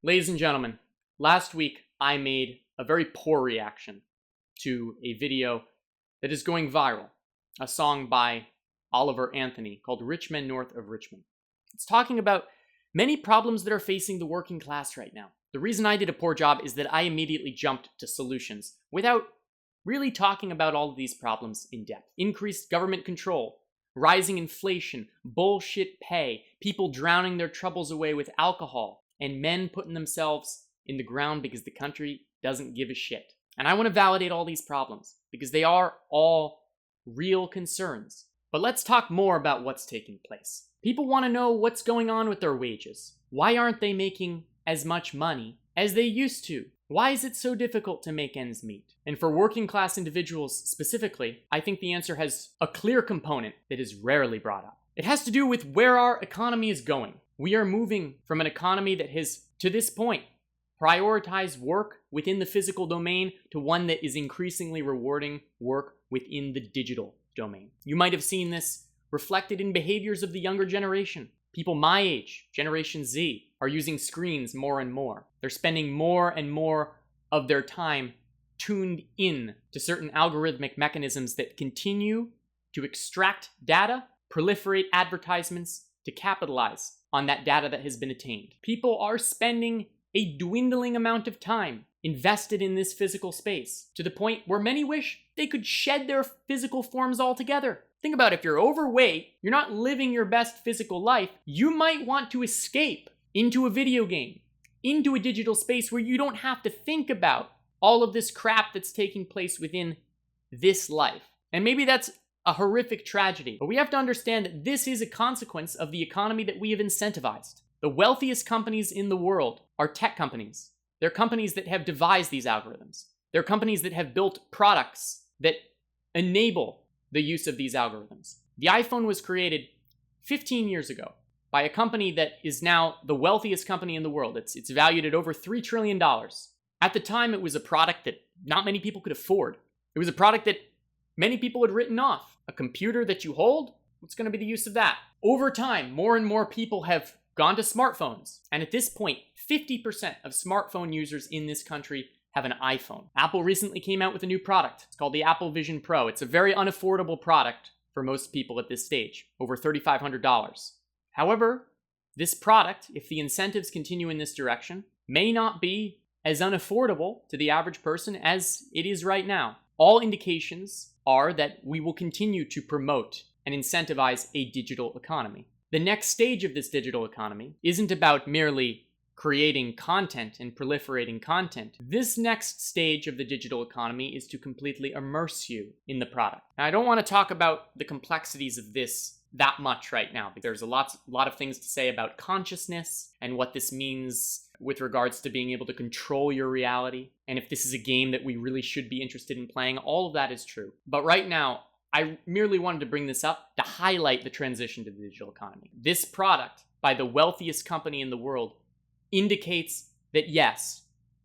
Ladies and gentlemen, last week I made a very poor reaction to a video that is going viral, a song by Oliver Anthony called Rich Men North of Richmond. It's talking about many problems that are facing the working class right now. The reason I did a poor job is that I immediately jumped to solutions without really talking about all of these problems in depth. Increased government control, rising inflation, bullshit pay, people drowning their troubles away with alcohol, and men putting themselves in the ground because the country doesn't give a shit. And I want to validate all these problems because they are all real concerns. But let's talk more about what's taking place. People want to know what's going on with their wages. Why aren't they making as much money as they used to? Why is it so difficult to make ends meet? And for working class individuals specifically, I think the answer has a clear component that is rarely brought up. It has to do with where our economy is going. We are moving from an economy that has, to this point, prioritized work within the physical domain to one that is increasingly rewarding work within the digital domain. You might have seen this reflected in behaviors of the younger generation. People my age, Generation Z, are using screens more and more. They're spending more and more of their time tuned in to certain algorithmic mechanisms that continue to extract data, proliferate advertisements to capitalize on that data that has been attained. People are spending a dwindling amount of time invested in this physical space to the point where many wish they could shed their physical forms altogether. Think about it. If you're overweight, you're not living your best physical life, you might want to escape into a video game, into a digital space where you don't have to think about all of this crap that's taking place within this life. And maybe that's a horrific tragedy, but we have to understand that this is a consequence of the economy that we have incentivized. The wealthiest companies in the world are tech companies. They're companies that have devised these algorithms. They're companies that have built products that enable the use of these algorithms. The iPhone was created 15 years ago by a company that is now the wealthiest company in the world. It's valued at over $3 trillion. At the time, it was a product that not many people could afford. It was a product that many people had written off. A computer that you hold, what's going to be the use of that? Over time, more and more people have gone to smartphones. And at this point, 50% of smartphone users in this country have an iPhone. Apple recently came out with a new product. It's called the Apple Vision Pro. It's a very unaffordable product for most people at this stage, over $3,500. However, this product, if the incentives continue in this direction, may not be as unaffordable to the average person as it is right now. All indications are that we will continue to promote and incentivize a digital economy. The next stage of this digital economy isn't about merely creating content and proliferating content. This next stage of the digital economy is to completely immerse you in the product. Now, I don't want to talk about the complexities of this that much right now, because there's a lot of things to say about consciousness and what this means with regards to being able to control your reality, and if this is a game that we really should be interested in playing. All of that is true. But right now, I merely wanted to bring this up to highlight the transition to the digital economy. This product, by the wealthiest company in the world, indicates that yes,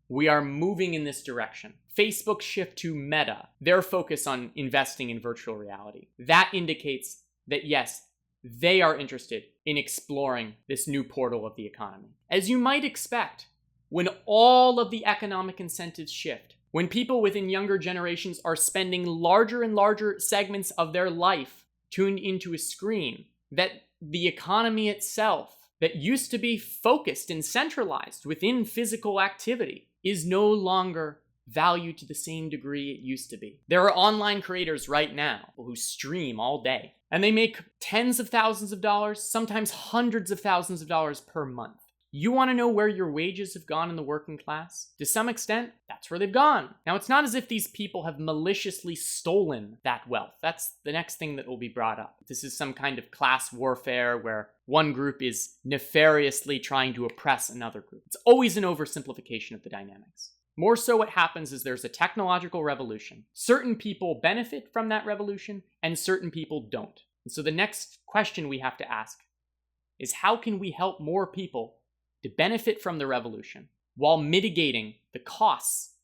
we are moving in this direction. Facebook's shift to Meta, their focus on investing in virtual reality, that indicates that yes, they are interested in exploring this new portal of the economy. As you might expect, when all of the economic incentives shift, when people within younger generations are spending larger and larger segments of their life tuned into a screen, that the economy itself, that used to be focused and centralized within physical activity, is no longer valued to the same degree it used to be. There are online creators right now who stream all day, and they make tens of thousands of dollars, sometimes hundreds of thousands of dollars per month. You want to know where your wages have gone in the working class? To some extent, that's where they've gone. Now, it's not as if these people have maliciously stolen that wealth. That's the next thing that will be brought up. This is some kind of class warfare where one group is nefariously trying to oppress another group. It's always an oversimplification of the dynamics. More so, what happens is there's a technological revolution. Certain people benefit from that revolution, and certain people don't. And so the next question we have to ask is, how can we help more people to benefit from the revolution while mitigating the costs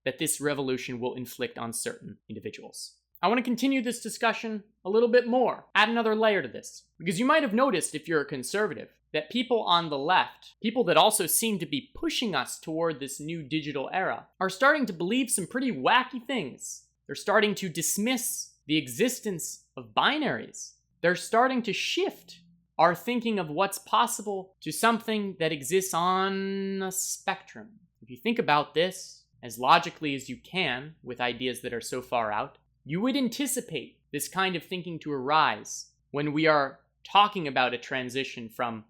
that this revolution will inflict on certain individuals? I want to continue this discussion a little bit more, add another layer to this, because you might have noticed, if you're a conservative, that people on the left, people that also seem to be pushing us toward this new digital era, are starting to believe some pretty wacky things. They're starting to dismiss the existence of binaries. They're starting to shift our thinking of what's possible to something that exists on a spectrum. If you think about this as logically as you can with ideas that are so far out, you would anticipate this kind of thinking to arise when we are talking about a transition from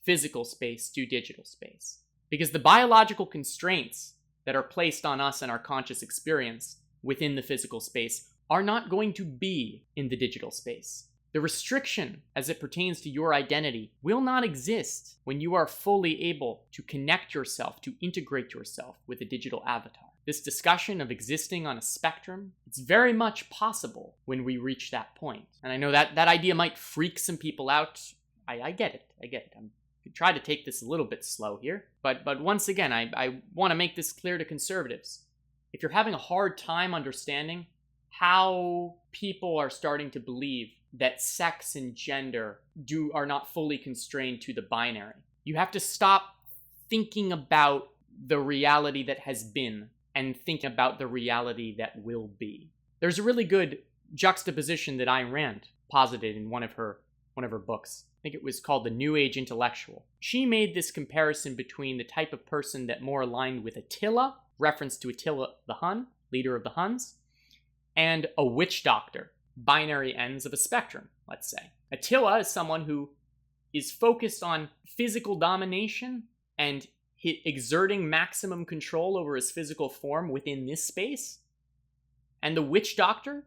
physical space to digital space. Because the biological constraints that are placed on us and our conscious experience within the physical space are not going to be in the digital space. The restriction as it pertains to your identity will not exist when you are fully able to connect yourself, to integrate yourself with a digital avatar. This discussion of existing on a spectrum, it's very much possible when we reach that point. And I know that idea might freak some people out. I get it. I'm try to take this a little bit slow here. But once again, I want to make this clear to conservatives. If you're having a hard time understanding how people are starting to believe that sex and gender are not fully constrained to the binary, you have to stop thinking about the reality that has been and think about the reality that will be. There's a really good juxtaposition that Ayn Rand posited in one of her books. I think it was called The New Age Intellectual. She made this comparison between the type of person that more aligned with Attila, reference to Attila the Hun, leader of the Huns, and a witch doctor, binary ends of a spectrum, let's say. Attila is someone who is focused on physical domination and exerting maximum control over his physical form within this space. And the witch doctor,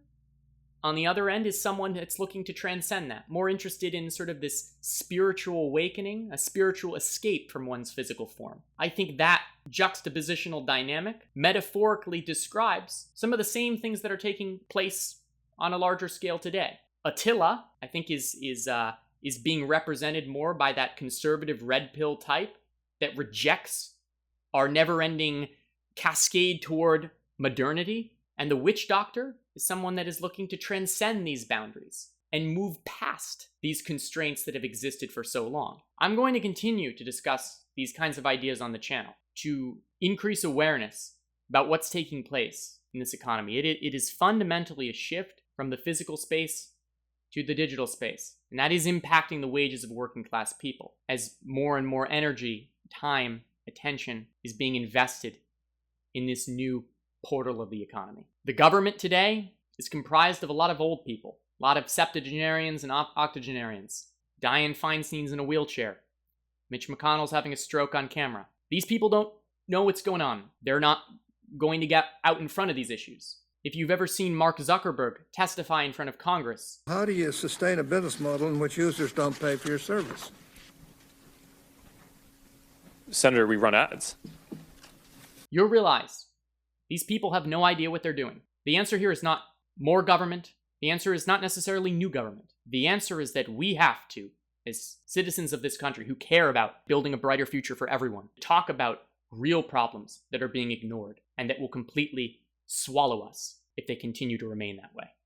on the other end, is someone that's looking to transcend that, more interested in sort of this spiritual awakening, a spiritual escape from one's physical form. I think that juxtapositional dynamic metaphorically describes some of the same things that are taking place on a larger scale today. Attila, I think, is being represented more by that conservative red pill type that rejects our never-ending cascade toward modernity. And the witch doctor is someone that is looking to transcend these boundaries and move past these constraints that have existed for so long. I'm going to continue to discuss these kinds of ideas on the channel to increase awareness about what's taking place in this economy. It is fundamentally a shift from the physical space to the digital space, and that is impacting the wages of working class people as more and more energy, time, attention is being invested in this new portal of the economy. The government today is comprised of a lot of old people, a lot of septuagenarians and octogenarians. Dianne Feinstein's in a wheelchair. Mitch McConnell's having a stroke on camera. These people don't know what's going on. They're not going to get out in front of these issues. If you've ever seen Mark Zuckerberg testify in front of Congress. How do you sustain a business model in which users don't pay for your service? Senator, we run ads. You'll realize these people have no idea what they're doing. The answer here is not more government. The answer is not necessarily new government. The answer is that we have to, as citizens of this country who care about building a brighter future for everyone, talk about real problems that are being ignored and that will completely swallow us if they continue to remain that way.